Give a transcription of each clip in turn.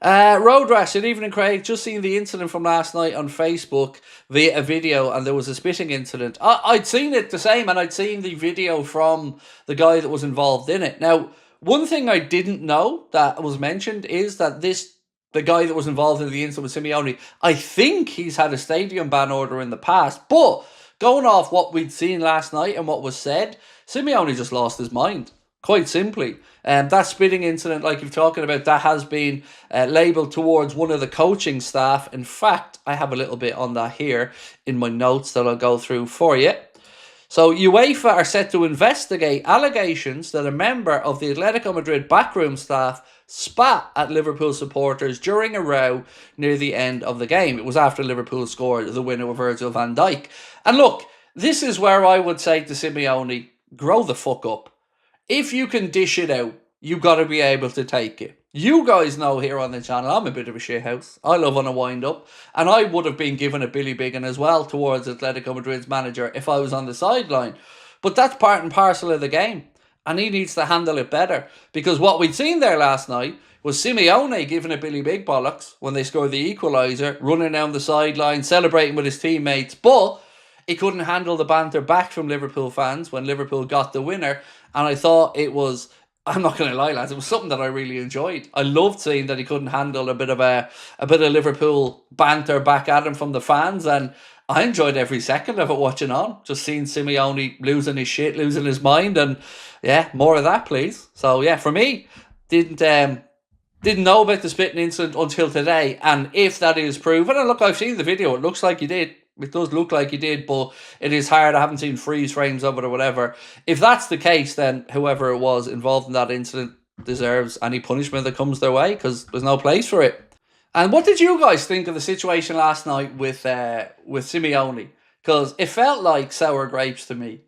Road Rash, good evening, Craig. Just seen the incident from last night on Facebook via a video, and there was a spitting incident. I'd seen it the same, and I'd seen the video from the guy that was involved in it. Now, one thing I didn't know that was mentioned is that the guy that was involved in the incident with Simeone, I think he's had a stadium ban order in the past, but going off what we'd seen last night and what was said, Simeone just lost his mind. Quite simply. That spitting incident, like you're talking about, that has been labelled towards one of the coaching staff. In fact, I have a little bit on that here in my notes that I'll go through for you. So, UEFA are set to investigate allegations that a member of the Atletico Madrid backroom staff spat at Liverpool supporters during a row near the end of the game. It was after Liverpool scored the winner with Virgil van Dijk. And look, this is where I would say to Simeone, grow the fuck up. If you can dish it out, you got to be able to take it. You guys know here on the channel, I'm a bit of a shithouse. I love on a wind-up. And I would have been given a Billy Biggin as well towards Atletico Madrid's manager if I was on the sideline. But that's part and parcel of the game. And he needs to handle it better. Because what we'd seen there last night was Simeone giving a Billy Big bollocks when they scored the equaliser, running down the sideline, celebrating with his teammates. But he couldn't handle the banter back from Liverpool fans when Liverpool got the winner. And I thought it was, I'm not going to lie, lads, it was something that I really enjoyed. I loved seeing that he couldn't handle a bit of Liverpool banter back at him from the fans, and I enjoyed every second of it watching on. Just seeing Simeone losing his shit, losing his mind, and yeah, more of that, please. So yeah, for me, didn't know about the spitting incident until today, and if that is proven, and look, I've seen the video, it looks like he did. It does look like he did, but it is hard. I haven't seen freeze frames of it or whatever. If that's the case, then whoever it was involved in that incident deserves any punishment that comes their way, because there's no place for it. And what did you guys think of the situation last night with Simeone? Because it felt like sour grapes to me.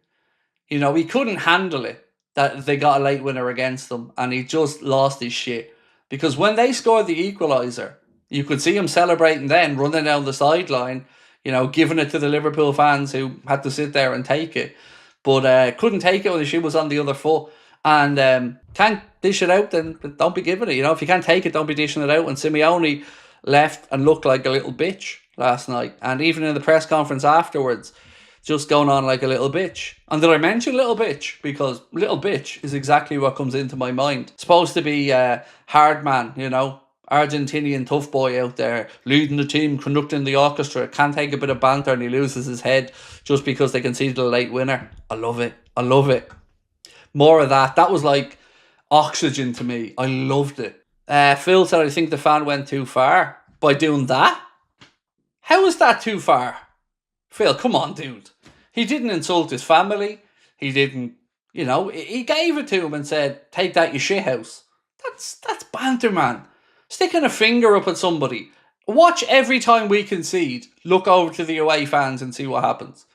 You know, he couldn't handle it that they got a late winner against them, and he just lost his shit. Because when they scored the equaliser, you could see him celebrating then, running down the sideline, you know, giving it to the Liverpool fans who had to sit there and take it. But couldn't take it when the shoe was on the other foot. And can't dish it out, then don't be giving it. You know, if you can't take it, don't be dishing it out. And Simeone left and looked like a little bitch last night. And even in the press conference afterwards, just going on like a little bitch. And did I mention little bitch? Because little bitch is exactly what comes into my mind. Supposed to be hard man, you know. Argentinian tough boy out there, leading the team, conducting the orchestra, can't take a bit of banter and he loses his head just because they conceded a late winner. I love it. I love it. More of that. That was like oxygen to me. I loved it. Phil said, I think the fan went too far by doing that. How is that too far? Phil, come on, dude. He didn't insult his family. He didn't, you know, he gave it to him and said, take that, you shithouse. That's banter, man. Sticking a finger up at somebody. Watch every time we concede, look over to the away fans and see what happens.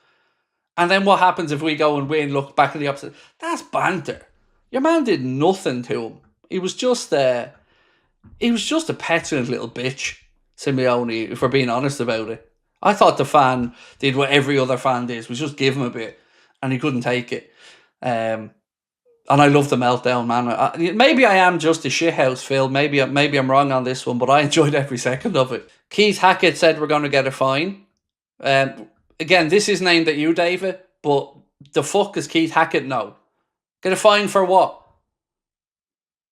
And then what happens if we go and win, look back at the opposite. That's banter. Your man did nothing to him. He was just a petulant little bitch, Simeone, if we're being honest about it. I thought the fan did what every other fan did, was just give him a bit, and he couldn't take it. And I love the meltdown, man. Maybe I am just a shithouse, Phil. Maybe I'm wrong on this one, but I enjoyed every second of it. Keith Hackett said we're going to get a fine. Again, this is named at you, David, but the fuck does Keith Hackett know? Get a fine for what?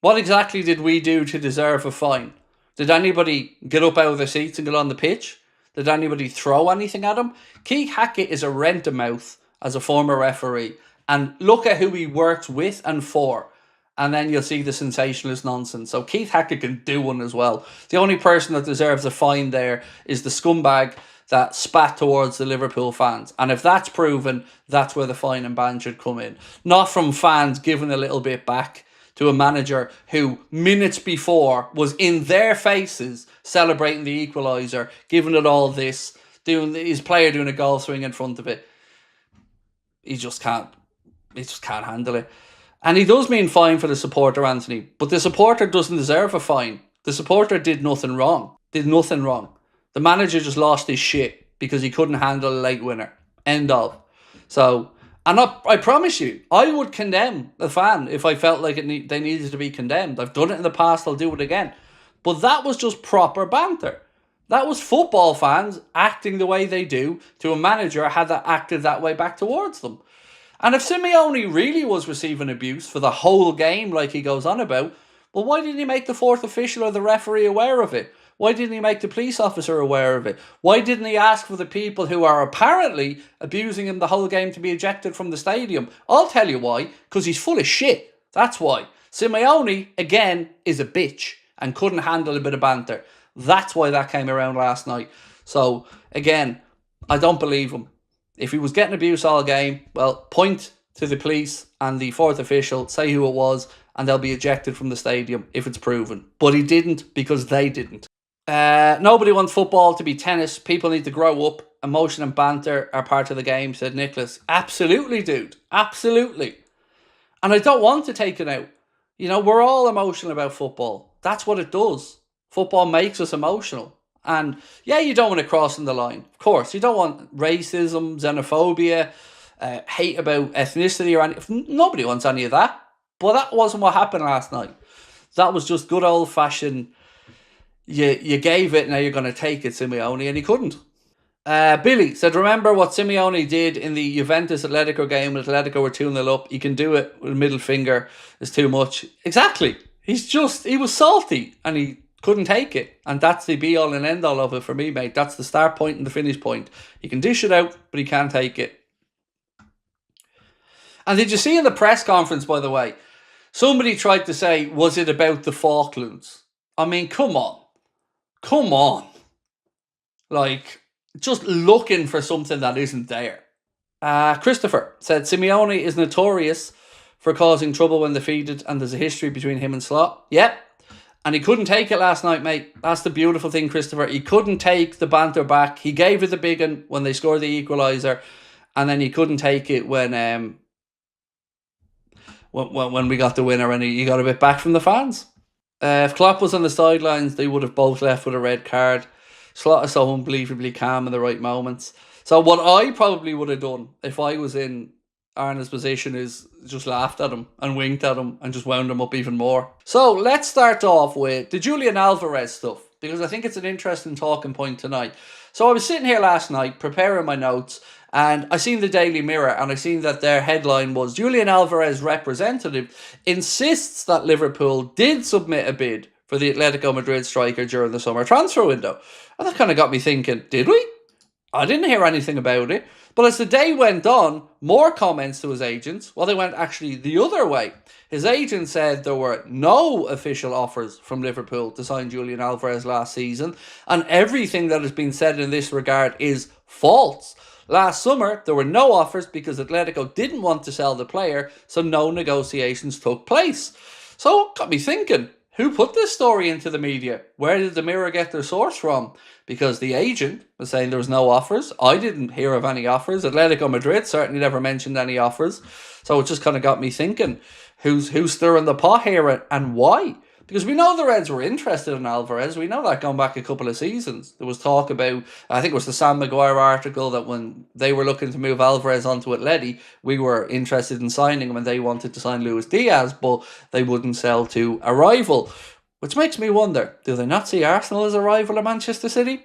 What exactly did we do to deserve a fine? Did anybody get up out of their seats and get on the pitch? Did anybody throw anything at him? Keith Hackett is a rent-a-mouth as a former referee. And look at who he works with and for. And then you'll see the sensationalist nonsense. So Keith Hackett can do one as well. The only person that deserves a fine there is the scumbag that spat towards the Liverpool fans. And if that's proven, that's where the fine and ban should come in. Not from fans giving a little bit back to a manager who minutes before was in their faces celebrating the equaliser, giving it all this, doing his player doing a goal swing in front of it. He just can't handle it. And he does mean fine for the supporter, Anthony. But the supporter doesn't deserve a fine. The supporter did nothing wrong. The manager just lost his shit because he couldn't handle a late winner. End of. So, and I promise you, I would condemn the fan if I felt like they needed to be condemned. I've done it in the past, I'll do it again. But that was just proper banter. That was football fans acting the way they do to a manager had acted that way back towards them. And if Simeone really was receiving abuse for the whole game like he goes on about, well, why didn't he make the fourth official or the referee aware of it? Why didn't he make the police officer aware of it? Why didn't he ask for the people who are apparently abusing him the whole game to be ejected from the stadium? I'll tell you why. Because he's full of shit. That's why. Simeone, again, is a bitch and couldn't handle a bit of banter. That's why that came around last night. So, again, I don't believe him. If he was getting abuse all game, well, point to the police and the fourth official, say who it was, and they'll be ejected from the stadium if it's proven. But he didn't because they didn't. Nobody wants football to be tennis. People need to grow up. Emotion and banter are part of the game, said Nicholas. Absolutely, dude. Absolutely. And I don't want to take it out. You know, we're all emotional about football. That's what it does. Football makes us emotional. And yeah, you don't want to cross the line. Of course, you don't want racism, xenophobia, hate about ethnicity or anything. Nobody wants any of that. But that wasn't what happened last night. That was just good old-fashioned, you gave it, now you're going to take it, Simeone, and he couldn't. Billy said, remember what Simeone did in the Juventus-Atletico game when Atletico were 2-0 up? You can do it with a middle finger. It's too much. Exactly. He was salty, and he couldn't take it. And that's the be-all and end-all of it for me, mate. That's the start point and the finish point. He can dish it out, but he can't take it. And did you see in the press conference, by the way, somebody tried to say, was it about the Falklands? I mean, come on. Come on. Like, just looking for something that isn't there. Christopher said, Simeone is notorious for causing trouble when defeated, and there's a history between him and Slot. Yep. And he couldn't take it last night, mate. That's the beautiful thing, Christopher. He couldn't take the banter back. He gave it the big one when they scored the equaliser, and then he couldn't take it when we got the winner, and he got a bit back from the fans. If Klopp was on the sidelines, they would have both left with a red card. Slot is so unbelievably calm in the right moments. So what I probably would have done if I was in Arna's position is just laughed at him and winked at him and just wound him up even more. So let's start off with the Julian Alvarez stuff, because I think it's an interesting talking point tonight. So I was sitting here last night preparing my notes, and I seen the Daily Mirror, and I seen that their headline was Julian Alvarez representative insists that Liverpool did submit a bid for the Atletico Madrid striker during the summer transfer window. And that kind of got me thinking, did we? I didn't hear anything about it. But as the day went on, more comments to his agents. Well, they went actually the other way. His agent said there were no official offers from Liverpool to sign Julian Alvarez last season, and everything that has been said in this regard is false. Last summer, there were no offers because Atletico didn't want to sell the player, so no negotiations took place. So it got me thinking, who put this story into the media? Where did the Mirror get their source from? Because the agent was saying there was no offers. I didn't hear of any offers. Atletico Madrid certainly never mentioned any offers. So it just kind of got me thinking, who's stirring the pot here and why? Because we know the Reds were interested in Alvarez. We know that going back a couple of seasons. There was talk about, I think it was the Sam Maguire article, that when they were looking to move Alvarez onto Atleti, we were interested in signing him and they wanted to sign Luis Diaz, but they wouldn't sell to a rival. Which makes me wonder, do they not see Arsenal as a rival of Manchester City?